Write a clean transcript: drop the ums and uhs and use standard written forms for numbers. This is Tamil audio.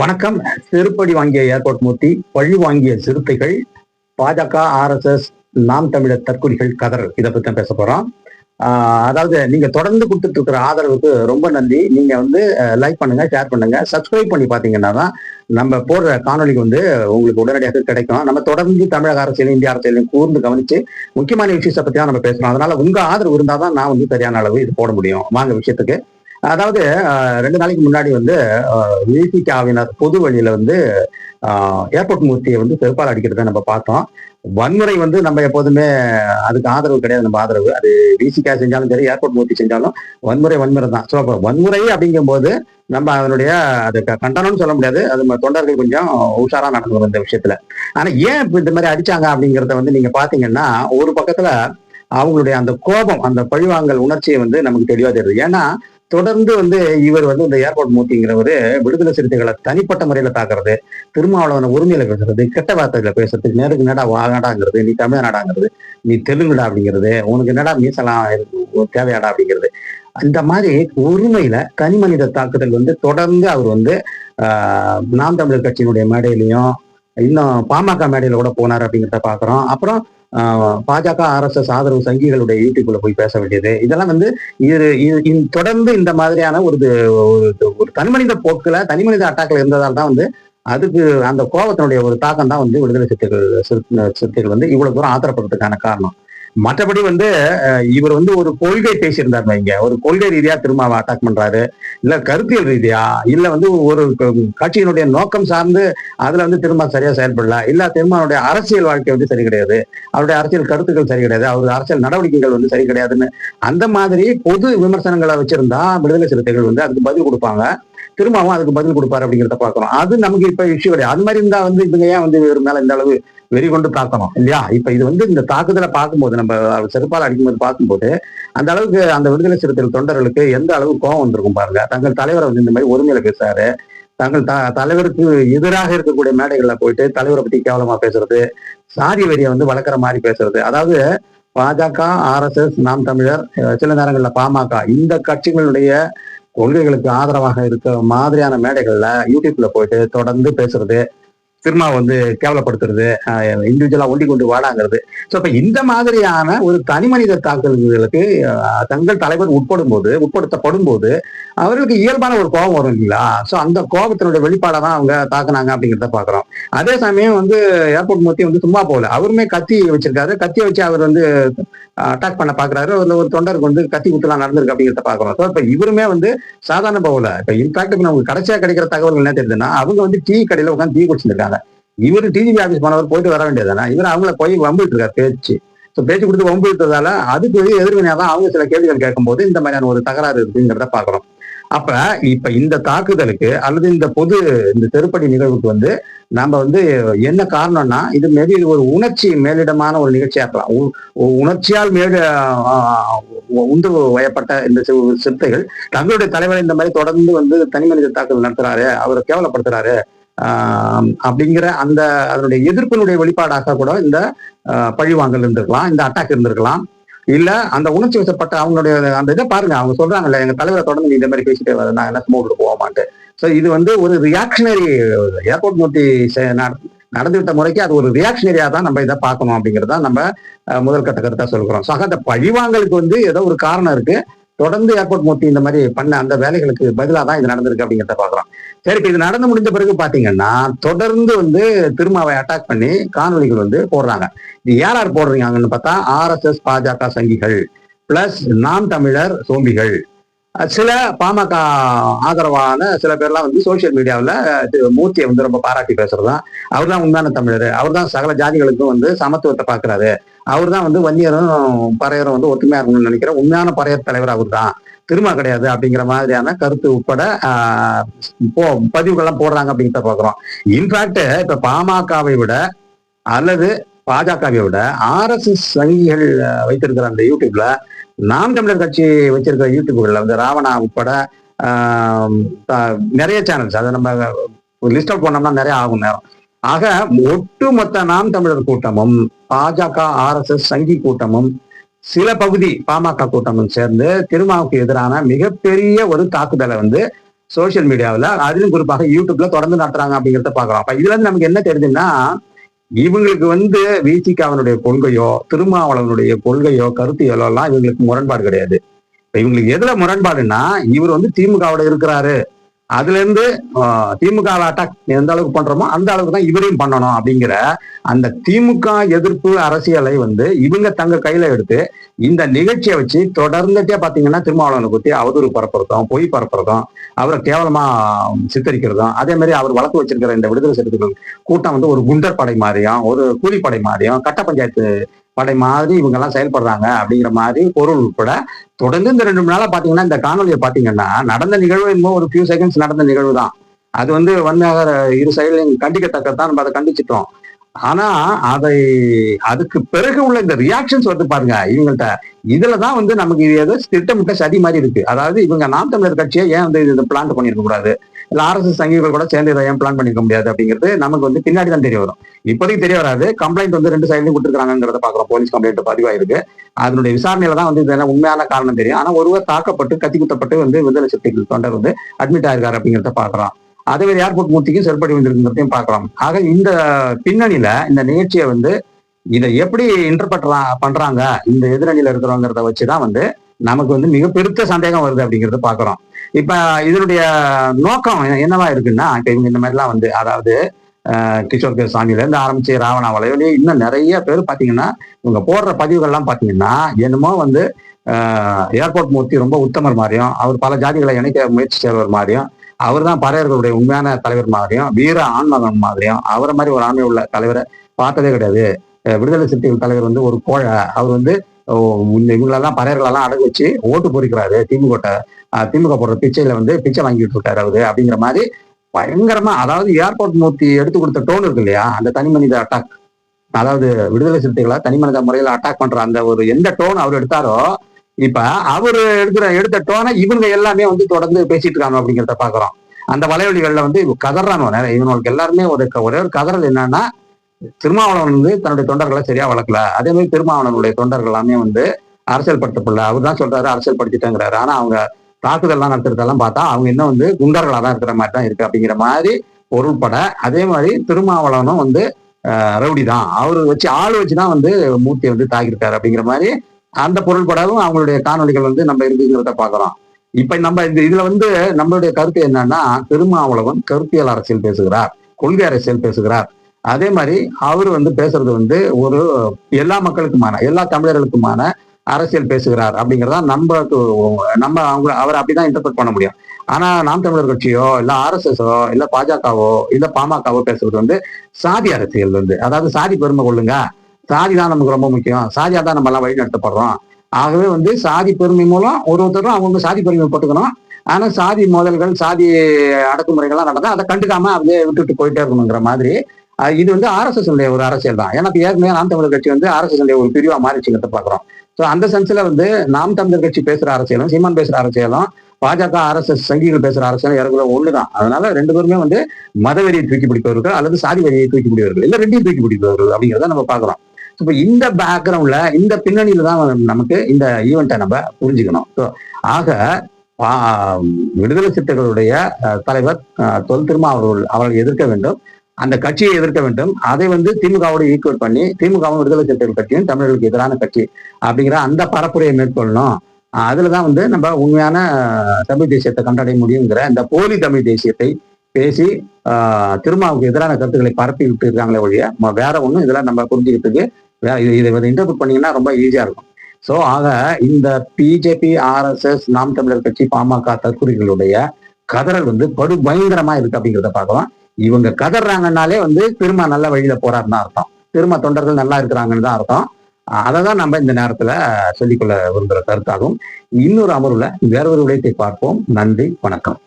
வணக்கம். செருப்படி வாங்கிய ஏர்போர்ட் மூர்த்தி, பழி வாங்கிய சிறுத்தைகள், பாஜக, RSS, நாம் தமிழர் தற்கொலைகள் கதர், இதை பத்தி தான் பேச போறோம். அதாவது நீங்க தொடர்ந்து கொடுத்துட்டு இருக்கிற ஆதரவுக்கு ரொம்ப நன்றி. நீங்க வந்து லைக் பண்ணுங்க, ஷேர் பண்ணுங்க, சப்ஸ்கிரைப் பண்ணி பாத்தீங்கன்னா தான் நம்ம போடுற காணொலிக்கு வந்து உங்களுக்கு உடனடியாக கிடைக்கும். நம்ம தொடர்ந்து தமிழக அரசியலையும் இந்திய அரசியலையும் கூர்ந்து கவனிச்சு முக்கியமான விஷயத்தை பத்தி தான் நம்ம பேசுறோம். அதனால உங்க ஆதரவு இருந்தாதான் நான் வந்து சரியான அளவு இது போட முடியும். வாங்க விஷயத்துக்கு. அதாவது 2 நாளைக்கு முன்னாடி வந்து விசிகாவினர் பொது வழியில வந்து ஏர்போர்ட் மூர்த்தியை வந்து செருப்பால் அடிக்கிறத நம்ம பார்த்தோம். வன்முறை வந்து நம்ம எப்போதுமே அதுக்கு ஆதரவு கிடையாது. நம்ம ஆதரவு அது விசிகா செஞ்சாலும் சரி, ஏர்போர்ட் மூர்த்தி செஞ்சாலும் வன்முறை தான். ஸோ அப்போ வன்முறை அப்படிங்கும் போது நம்ம அதனுடைய அது கண்டனம்னு சொல்ல முடியாது. அது நம்ம தொண்டர்கள் கொஞ்சம் உஷாரா நடந்து இந்த விஷயத்துல. ஆனா ஏன் இப்ப இந்த மாதிரி அடிச்சாங்க அப்படிங்கிறத வந்து நீங்க பாத்தீங்கன்னா, ஒரு பக்கத்துல அவங்களுடைய அந்த கோபம், அந்த பழிவாங்கல் உணர்ச்சியை வந்து நமக்கு தெளிவா தெரியுது. ஏன்னா தொடர்ந்து வந்து இவர் வந்து இந்த ஏர்போர்ட் மூர்த்திங்கிறவரு விடுதலை சிறுத்தைகளை தனிப்பட்ட முறையில தாக்குறது, திருமாவளவன உரிமையில பேசுறது, கெட்ட வார்த்தைகளை பேசுறது, நேருக்கு நேடா வாடாங்கிறது, நீ தமிழ்நாடாங்கிறது, நீ தெலுங்குடா அப்படிங்கிறது, உனக்கு என்னடா மீசலாம் தேவையாடா அப்படிங்கிறது, இந்த மாதிரி உரிமையில தனி மனித தாக்குதல் வந்து தொடர்ந்து அவர் வந்து நாம் தமிழர் கட்சியினுடைய மேடையிலையும் இன்னும் பாமக மேடையில கூட போனார் அப்படிங்கிறத பாக்குறோம். அப்புறம் பாஜக, RSS ஆதரவு சங்கிகளுடைய யூடியூப்ல போய் பேச வேண்டியது, இதெல்லாம் வந்து தொடர்ந்து இந்த மாதிரியான ஒரு தனிமனித போக்குல, தனிமனித அட்டாக்ல இருந்ததால் தான் வந்து அதுக்கு அந்த கோபத்தினுடைய ஒரு தாக்கம் தான் வந்து விடுதலை சிறுத்தைகள் வந்து இவ்வளவு தூரம் ஆத்திரப்படுறதுக்கான காரணம். மற்றபடி வந்து இவர் வந்து ஒரு கொள்கை பேசியிருந்தார் வைங்க, ஒரு கொள்கை ரீதியா திருமாவை அட்டாக் பண்றாரு, இல்ல கருத்தியல் ரீதியா, இல்ல வந்து ஒரு கட்சியினுடைய நோக்கம் சார்ந்து அதுல வந்து திரும்ப சரியா செயல்படல, இல்ல திருமாவுடைய அரசியல் வாழ்க்கை வந்து சரி கிடையாது, அவருடைய அரசியல் கருத்துக்கள் சரி கிடையாது, அவருடைய அரசியல் நடவடிக்கைகள் வந்து சரி கிடையாதுன்னு அந்த மாதிரி பொது விமர்சனங்களை வச்சிருந்தா விடுதலை சிறுத்தைகள் வந்து அதுக்கு பதில் கொடுப்பாங்க. திரும்பவும் அதுக்கு பதில் கொடுப்பாரு அப்படிங்கிறத பாக்குறோம். அது நமக்கு இப்ப இஷ்யூ கிடையாது. அது மாதிரி இருந்தா வந்து இவங்க ஏன் வந்து இவர் மேல இந்த அளவு வெறி கொண்டு தாக்கணும் இல்லையா? இப்ப இது வந்து இந்த தாக்குதலை பார்க்கும்போது, நம்ம செருப்பால் அடிக்கும்போது பார்க்கும்போது அந்த அளவுக்கு அந்த விடுதலை சிறுத்தைகள் தொண்டர்களுக்கு எந்த அளவு கோபம் வந்திருக்கும் பாருங்க. தங்கள் தலைவரை வந்து இந்த மாதிரி ஒருமையில பேசுறாரு, தங்கள் தலைவருக்கு எதிராக இருக்கக்கூடிய மேடைகள்ல போயிட்டு தலைவரை பத்தி கேவலமா பேசுறது, சாதி வெறியை வந்து வளர்க்குற மாதிரி பேசுறது. அதாவது பாஜக, RSS, நாம் தமிழர், சில நேரங்கள்ல பாமக, இந்த கட்சிகளுடைய கொள்கைகளுக்கு ஆதரவாக இருக்க மாதிரியான மேடைகள்ல யூடியூப்ல போயிட்டு தொடர்ந்து பேசுறது, திரும்ப வந்து கேவலப்படுத்துறது, இண்டிவிஜுவலா ஒண்டி கொண்டு வாடாங்கிறது. ஸோ இப்ப இந்த மாதிரியான ஒரு தனி மனித தாக்குதல்களுக்கு தங்கள் தலைவர் உட்படுத்தப்படும் போது அவர்களுக்கு இயல்பான ஒரு கோபம் வரும் இல்லைங்களா? ஸோ அந்த கோபத்தினுடைய வெளிப்பாடாக தான் அவங்க தாக்குனாங்க அப்படிங்கிறத பாக்குறோம். அதே சமயம் வந்து ஏர்போர்ட் மூர்த்தி வந்து சும்மா போகல, அவருமே கத்தி வச்சிருக்காரு. கத்தியை வச்சு அவர் வந்து அட்டாக் பண்ண பாக்குறாரு. ஒரு தொண்டருக்கு வந்து கத்தி குத்துலாம் நடந்திருக்கு அப்படிங்கிறத பாக்குறோம். ஸோ இப்ப இவருமே வந்து சாதாரண போகல. இப்ப இன்ஃபேக்ட் இப்ப நமக்கு கடைசியா கிடைக்கிற தகவல்கள் என்ன தெரியுதுன்னா, அவங்க வந்து டீ கடையில உட்காந்து டீ குடிச்சிருக்காங்க. இவரு டிஜிபி ஆபீஸ் போனவர் போயிட்டு வர வேண்டியதானே, இவர் அவங்கள போய் வம்பிட்டு இருக்காரு பேச்சு. பேச்சு கொடுத்து வம்பிட்டதால அதுக்கு எதிர்வினையா தான் அவங்க சில கேள்விகள் கேட்கும் போது இந்த மாதிரியான ஒரு தகராறு இருக்குங்கிறத பாக்குறோம். அப்ப இப்ப இந்த தாக்குதலுக்கு அல்லது இந்த செருப்படி நிகழ்வுக்கு வந்து நம்ம வந்து என்ன காரணம்னா, இது மேபி ஒரு உணர்ச்சி மேலிடமான ஒரு நிகழ்ச்சியா இருக்கலாம். உணர்ச்சியால் உந்து வயப்பட்ட இந்த சிறுத்தைகள் தங்களுடைய தலைவரை இந்த மாதிரி தொடர்ந்து வந்து தனி மனித தாக்குதல் நடத்துறாரு, அவரை கேவலப்படுத்துறாரு அப்படிங்கிற அதனுடைய எதிர்ப்பினுடைய வெளிப்பாடாக கூட இந்த பழிவாங்கல் இருந்திருக்கலாம், இந்த அட்டாக் இருந்திருக்கலாம். இல்ல அந்த உணர்ச்சி வசப்பட்ட அவங்களுடைய அந்த இதை பாருங்க, அவங்க சொல்றாங்கல்ல, எங்க தலைவரை தொடர்ந்து நீ இந்த மாதிரி பேசிட்டே வர, நான் என்ன சும்மா விட்டு போக மாட்டேன். ஸோ இது வந்து ஒரு ரியாக்ஷனரி, ஏர்போர்ட் மூர்த்தி நடந்துகிட்ட முறைக்கு அது ஒரு ரியாக்ஷனரியா தான் நம்ம இதை பார்க்கணும் அப்படிங்கிறத நம்ம முதல் கட்ட கருத்தா சொல்கிறோம். ஸோ அந்த பழிவாங்கலுக்கு வந்து ஏதோ ஒரு காரணம் இருக்கு. தொடர்ந்து ஏர்போர்ட் மூர்த்தி இந்த மாதிரி பண்ண அந்த வேலைகளுக்கு பதிலாக தான் இது நடந்திருக்கு அப்படிங்கிறத பாக்குறோம். சரி, இப்ப இது நடந்து முடிந்த பிறகு பாத்தீங்கன்னா தொடர்ந்து வந்து திருமாவை அட்டாக் பண்ணி காணொலிகள் வந்து போடுறாங்க. இது யார் போடுறீங்கன்னு பார்த்தா RSS, பாஜக சங்கிகள் பிளஸ் நாம் தமிழர் சோம்பிகள், சில பாமக ஆதரவான சில பேர்லாம் வந்து சோசியல் மீடியாவில் மூர்த்தியை வந்து ரொம்ப பாராட்டி பேசுறதுதான், அவர் தான் உண்மையான தமிழர், அவர் தான் சகல ஜாதிகளுக்கும் வந்து சமத்துவத்தை பாக்குறாரு, அவர் தான் வந்து வன்னியரும் பறையரும் வந்து ஒற்றுமையா இருக்கணும்னு நினைக்கிற உண்மையான பறையர் தலைவர் அவர் தான், திரும்ப கிடையாது அப்படிங்கிற மாதிரியான கருத்து உட்பட பதிவுகள்லாம் போடுறாங்க அப்படிங்கிறத பாக்குறோம். இன்ஃபேக்ட் இப்ப பாமகவை விட அல்லது பாஜகவை விட RSS சங்கிகள் வைத்திருக்கிற அந்த யூடியூப்ல, நாம் தமிழர் கட்சி வச்சிருக்கிற யூடியூப்கள்ல வந்து ராவணா உட்பட நிறைய சேனல்ஸ், அதை நம்ம லிஸ்ட் அவுட் பண்ணோம்னா நிறைய ஆகும் நேரம். ஆக ஒட்டுமொத்த நாம் தமிழர் கூட்டமும் பாஜக, RSS சங்கி கூட்டமும் சில பகுதி பாமக கூட்டமும் சேர்ந்து திருமாவுக்கு எதிரான மிகப்பெரிய ஒரு தாக்குதலை வந்து சோசியல் மீடியாவில், அதிலும் குறிப்பாக யூடியூப்ல தொடர்ந்து நடத்துறாங்க அப்படிங்கிறத பாக்குறோம். அப்ப இதுல இருந்து நமக்கு என்ன தெரியுதுன்னா, இவங்களுக்கு விசிகாவினுடைய கொள்கையோ, திருமாவளவனுடைய கொள்கையோ, கருத்தியலோ எல்லாம் இவங்களுக்கு முரண்பாடு கிடையாது. இவங்களுக்கு எதுல முரண்பாடுன்னா, இவர் திமுகவோட இருக்கிறாரு, அதுல இருந்து திமுக அட்டாக் எந்த அளவுக்கு பண்றோமோ அந்த அளவுக்கு தான் இவரையும் பண்ணணும் அப்படிங்கிற அந்த திமுக எதிர்ப்பு அரசியலை இவங்க தங்க கையில எடுத்து இந்த நிகழ்ச்சியை வச்சு தொடர்ந்துட்டே பாத்தீங்கன்னா திருமாவளவனை பத்தி அவதூறு பரப்புறதும், பொய் பரப்புறதும், அவரை கேவலமா சித்தரிக்கிறதும், அதே மாதிரி அவர் வழக்கு வச்சிருக்கிற இந்த விடுதலை சிறுத்தைகள் கூட்டம் ஒரு குண்டர் படை மாதிரியும், ஒரு கூலிப்படை மாதிரியும், கட்ட பஞ்சாயத்து படை மாதிரி இவங்க எல்லாம் செயல்படுறாங்க அப்படிங்கிற மாதிரி பொருள் உட்பட தொடர்ந்து இந்த 2 நாளா பாத்தீங்கன்னா இந்த காணொலியை பாத்தீங்கன்னா நடந்த நிகழ்வு என்னமோ ஒரு ஃபியூ செகண்ட்ஸ் நடந்த நிகழ்வு தான். அது வன்மையாக இரு சைட்லையும் கண்டிக்கத்தக்கத்தான், நம்ம அதை கண்டிச்சிட்டோம். ஆனா அதுக்கு பிறகு உள்ள இந்த ரியாக்ஷன்ஸ் பாருங்க இவங்கள்ட்ட. இதுலதான் நமக்கு ஏதோ திட்டமிட்ட சதி மாதிரி இருக்கு. அதாவது இவங்க நாம் தமிழர் கட்சியை ஏன் இதை பிளான் பண்ணிருக்க கூடாது, இல்ல RSS சங்கிகள் கூட சேர்ந்து இதை ஏன் பிளான் பண்ணிருக்க முடியாது அப்படிங்கிறது நமக்கு பின்னாடி தான் தெரிய வரும். இப்போதைக்கு தெரிய வராது. கம்ப்ளைண்ட் 2 சைட்லையும் கொடுத்துருக்காங்கிறத பாக்குறோம். போலீஸ் கம்ப்ளைண்ட் பதிவாயிருக்கு. அதனுடைய விசாரணையில தான் இதெல்லாம் உண்மையான காரணம் தெரியும். ஆனா ஒருவர் தாக்கப்பட்டு கத்தி குத்தப்பட்டு விடுதலை சிறுத்தைகள் தொண்டர் அட்மிட் ஆயிருக்காரு அப்படிங்கிறத பாக்குறோம். அதே மாதிரி ஏர்போர்ட் மூர்த்திக்கும் செல்படி வந்திருக்கிறதையும் பாக்குறோம். ஆக இந்த பின்னணியில இந்த நிகழ்ச்சியை இதை எப்படி இன்டர்பிரட் பண்றாங்க இந்த எதிரணியில இருக்கிறவங்கிறத வச்சுதான் நமக்கு மிக பெருத்த சந்தேகம் வருது அப்படிங்கறத பாக்குறோம். இப்ப இதனுடைய நோக்கம் என்னவா இருக்குன்னா, இப்ப இவங்க இந்த மாதிரி எல்லாம் அதாவது கிஷோர் கே சாமியில இருந்து ஆரம்பிச்சு ராவணா வலையிலே இன்னும் நிறைய பேர் பாத்தீங்கன்னா இவங்க போடுற பதிவுகள்லாம் பாத்தீங்கன்னா என்னமோ ஏர்போர்ட் மூர்த்தி ரொம்ப உத்தமர் மாதிரியும், அவர் பல ஜாதிகளை இணைக்க முயற்சி செய்வர் மாதிரியும், அவர் தான் பறையர்களுடைய உண்மையான தலைவர் மாதிரியும், வீர ஆண்மகன் மாதிரியும், அவரை மாதிரி ஒரு ஆண்மை உள்ள தலைவரை பார்த்ததே கிடையாது. விடுதலை சிறுத்தைகள் தலைவர் ஒரு கோழை, அவர் இவங்களெல்லாம் பறையர்களெல்லாம் அடகு வச்சு ஓட்டு பொறிக்கிறாரு, திமுக போடுற பிச்சையில பிச்சை வாங்கிட்டு இருக்காரு அவரு அப்படிங்கிற மாதிரி பயங்கரமா. அதாவது ஏர்போர்ட் மூர்த்தி எடுத்து கொடுத்த டோன் இருக்கு இல்லையா, அந்த தனி மனித அட்டாக், அதாவது விடுதலை சிறுத்தைகளை தனி மனித முறையில அட்டாக் பண்ற அந்த எந்த டோன் அவர் எடுத்தாரோ, இப்ப அவரு எடுத்த டோனை இவங்க எல்லாமே தொடர்ந்து பேசிட்டு இருக்காங்க அப்படிங்கிறத பாக்குறோம். அந்த வலைவலிகள்ல கதறானோ இவங்களுக்கு எல்லாருமே ஒரே ஒரு கதறல் என்னன்னா, திருமாவளவன் தன்னுடைய தொண்டர்களை சரியா வளர்க்கல. அதே மாதிரி திருமாவளவனுடைய தொண்டர்கள் எல்லாமே அரசியல் படுத்தப்படல. அவர் தான் சொல்றாரு அரசியல் படுத்திட்டேங்கிறாரு. ஆனா அவங்க தாக்குதல்லாம் நடத்துறதெல்லாம் பார்த்தா அவங்க இன்னும் குண்டர்களா தான் இருக்கிற மாதிரி தான் இருக்கு அப்படிங்கிற மாதிரி பொருள்பட. அதே மாதிரி திருமாவளவனும் ரவுடி தான், அவரு வச்சு ஆள் வச்சுதான் மூர்த்தியை தாக்கியிருக்காரு அப்படிங்கிற மாதிரி அந்த பொருள்படவும் அவங்களுடைய காணொலிகள் நம்ம இருக்குங்கிறத பாக்குறோம். இப்ப நம்ம இதுல நம்மளுடைய கருத்து என்னன்னா, திருமாவளவன் கருத்தியல் அரசியல் பேசுகிறார், கொள்கை அரசியல் பேசுகிறார். அதே மாதிரி அவரு பேசுறது ஒரு எல்லா மக்களுக்குமான, எல்லா தமிழர்களுக்குமான அரசியல் பேசுகிறார் அப்படிங்கிறதா நம்ம அவரை அப்படிதான் இன்டர்பிரட் பண்ண முடியும். ஆனா நாம் தமிழர் கட்சியோ இல்ல RSSஓ இல்ல பாஜகவோ இல்ல பாமகவோ பேசுறது சாதி அரசியல் அதாவது சாதி பெருமை கொள்ளுங்க, சாதி தான் நமக்கு ரொம்ப முக்கியம், சாதியா தான் நம்ம எல்லாம் வழி நடத்தப்படுறோம். ஆகவே சாதி பெருமை மூலம் ஒருத்தரும் அவங்க சாதி பெருமை போட்டுக்கணும். ஆனா சாதி மோதல்கள், சாதி அடக்குமுறைகள்லாம் நடந்தா அதை கண்டுக்காம அப்படியே விட்டுட்டு போயிட்டே இருக்கணுங்கிற மாதிரி இது RSS ஒரு அரசியல் தான். ஏன்னா ஏற்கனவே நாம் தமிழர் கட்சி RSS ஒரு பிரிவா மாறிச்சுங்கிறத பாக்குறோம். ஸோ அந்த சென்ஸ்ல நாம் தமிழர் கட்சி பேசுற அரசியலும், சீமான் பேசுற அரசியலும், பாஜக RSS சங்கிகள் பேசுற அரசியலும் இறங்குற ஒண்ணுதான். அதனால 2 பேருமே மதவெறியை தூக்கி பிடிப்பவர்கள் அல்லது சாதி வரியை தூக்கி பிடிப்பவர்கள், இல்ல 2ஐயும் தூக்கி பிடிப்பவர்கள் அப்படிங்கிறத நம்ம பாக்குறோம். இப்போ இந்த பேக்ரவுண்ட்ல, இந்த பின்னணியில தான் நமக்கு இந்த ஈவெண்ட்டை நம்ம புரிஞ்சுக்கணும். ஸோ ஆக விடுதலை சிறுத்தைகளுடைய தலைவர் தொல் திருமாவளவன் அவர்கள் எதிர்க்க வேண்டும், அந்த கட்சியை எதிர்க்க வேண்டும். அதை திமுகவோடு ஈக்குவல் பண்ணி திமுகவும் விடுதலை சிறுத்தைகள் கட்சியும் தமிழர்களுக்கு எதிரான கட்சி அப்படிங்கிற அந்த பரப்புரையை மேற்கொள்ளணும். அதுலதான் நம்ம உண்மையான தமிழ் தேசியத்தை கண்டடைய முடியுங்கிற இந்த போலி தமிழ் தேசியத்தை பேசி திருமாவுக்கு எதிரான கருத்துக்களை பரப்பி விட்டு இருக்காங்களே ஒழிய வேற ஒண்ணும் இதெல்லாம் நம்ம புரிஞ்சுக்கிறதுக்கு இதை இன்டர்பிரட் பண்ணீங்கன்னா ரொம்ப ஈஸியா இருக்கும். சோ ஆக இந்த பிஜேபி, RSS, நாம் தமிழர் கட்சி, பாமக தற்கொலைகளுடைய கதறல் படு பயங்கரமா இருக்கு அப்படிங்கிறத பார்க்கலாம். இவங்க கதறாங்கன்னாலே திரும்ப நல்ல வழியில போறாருன்னு தான் அர்த்தம், திரும்ப தொண்டர்கள் நல்லா இருக்கிறாங்கன்னு தான் அர்த்தம். அதை தான் நம்ம இந்த நேரத்துல சொல்லிக்கொள்ள விரும்புகிற கருத்தாகும். இன்னொரு அமர்வுல வேறொரு விடயத்தை பார்ப்போம். நன்றி, வணக்கம்.